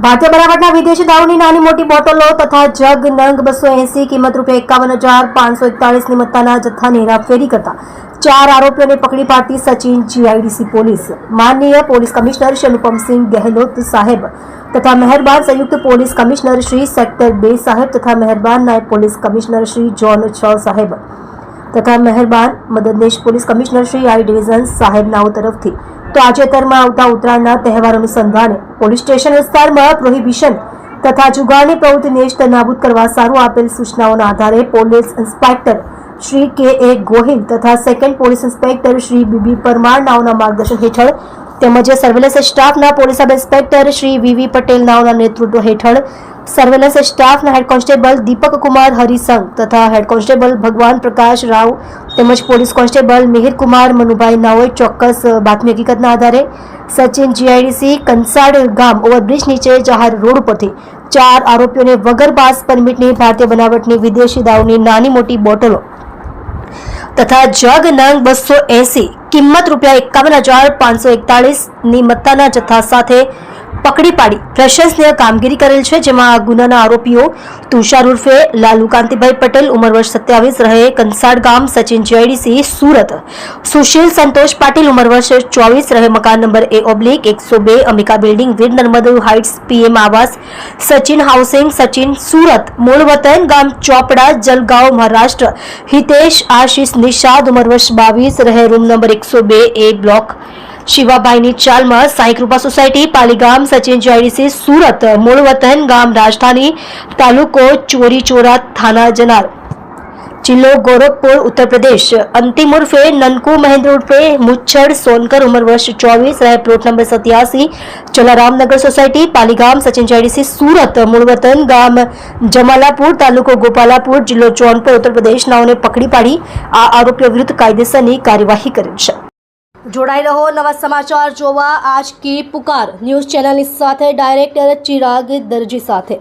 ભારતીય બનાવટના વિદેશી દારૂની નાની મોટી બોટલો તથા જગ નંગ 280 કિંમત ₹51,541 મત્તાના જથ્થાની હેરાફેરી કરતા 4 આરોપીઓને પકડી પાડતી સચિન જીઆઈડીસી પોલીસ માનનીય પોલીસ કમિશનર શ્રી અનુપમસિંહ ગહેલોત સાહેબ તથા મહેરબાન સંયુક્ત પોલીસ કમિશનર શ્રી સેક્ટર 2 સાહેબ તથા મહેરબાન નાયબ પોલીસ કમિશનર શ્રી ઝોન 6 સાહેબ તથા મહેરબાન મદદનીશ police commissioner Shri I division સાહેબનાઓ તરફથી તાજેતરમાં આવતા ઉત્તરાયણના તહેવાર અનુસંધાને પોલીસ સ્ટેશન વિસ્તારમાં પ્રોહિબિશન તથા જુગારની પ્રવૃત્તિ નેસ્ત નાબૂદ કરવા સારું આપેલ સૂચનાઓના આધારે police inspector Shri K Gohil તથા second police inspector Shri B B Parmar નાઓના માર્ગદર્શન હેઠળ તેમજ સર્વેલન્સ સ્ટાફના police sub inspector Shri V V Patel નાઓના નેતૃત્વ હેઠળ સર્વેલન્સ સ્ટાફના હેડ કોન્સ્ટેબલ દીપક કુમાર હરિસંગ તથા હેડ કોન્સ્ટેબલ ભગવાન પ્રકાશ રાવ તેમજ પોલીસ કોન્સ્ટેબલ મિહિર કુમાર મનુભાઈ નાઓએ ચોક્કસ બાતમી હકીકતના આધારે સચિન જીઆઈડીસી કંસાડ ગામ ઓવરબ્રિજ નીચે જાહેર રોડ પરથી 4 આરોપીઓને વગર પાસ પરમિટની ભારતીય બનાવટની વિદેશી દારૂની નાની મોટી બોટલો તથા જગ નંગ 280 કિંમત ₹51,541 મત્તાના જથ્થા સાથે પકડી પાડી પ્રશંસનીય કામગીરી કરેલ છે, જેમાં આ ગુનાના આરોપીઓ તુષાર ઉર્ફે લાલુ કાંતિભાઈ પટેલ ઉંમર વર્ષ 27 રહે કંસાડ ગામ સચિન જીઆઈડીસી સુરત, સુશીલ સંતોષ પાટીલ ઉંમર વર્ષ 24 રહે મકાન number A/102 Ambika building Veer Narmad heights PM આવાસ સચિન હાઉસિંગ સચિન સુરત, મૂળ વતન ગામ ચોપડા જલગાંવ મહારાષ્ટ્ર હિતેશ આશીષ નિષાદ ઉંમર વર્ષ 22 રહે રૂમ નંબર 102A બ્લોક શિવાભાઈની ચાલમાં સાઈ કૃપા સોસાયટી પાલીગામ સચિન જીઆઈડીસી સુરત, મૂળ વતન ગામ રાજધાની તાલુકો ચોરીચોરા થાના જનાર જિલ્લો ગોરખપુર ઉત્તર પ્રદેશ, અંતિમ ઉર્ફે નનકુ મહેન્દ્ર ઉર્ફે મુચ્છડ સોનકર ઉંમર વર્ષ 24 રહે plot number 87 Jalaramnagar society Paligam Sachin GIDC Surat, મૂળ વતન ગામ જમાલાપુર તાલુકો ગોપાલાપુર જિલ્લો જૌનપુર ઉત્તર પ્રદેશ નાઓને પકડી પાડી આ આરોપીઓ વિરુદ્ધ કાયદેસરની કાર્યવાહી કરેલ છે। જોડાઈ રહો નવા સમાચાર જોવા આજ કી પુકાર ન્યૂઝ ચેનલની સાથે ડાયરેક્ટર ચિરાગ દરજી સાથે।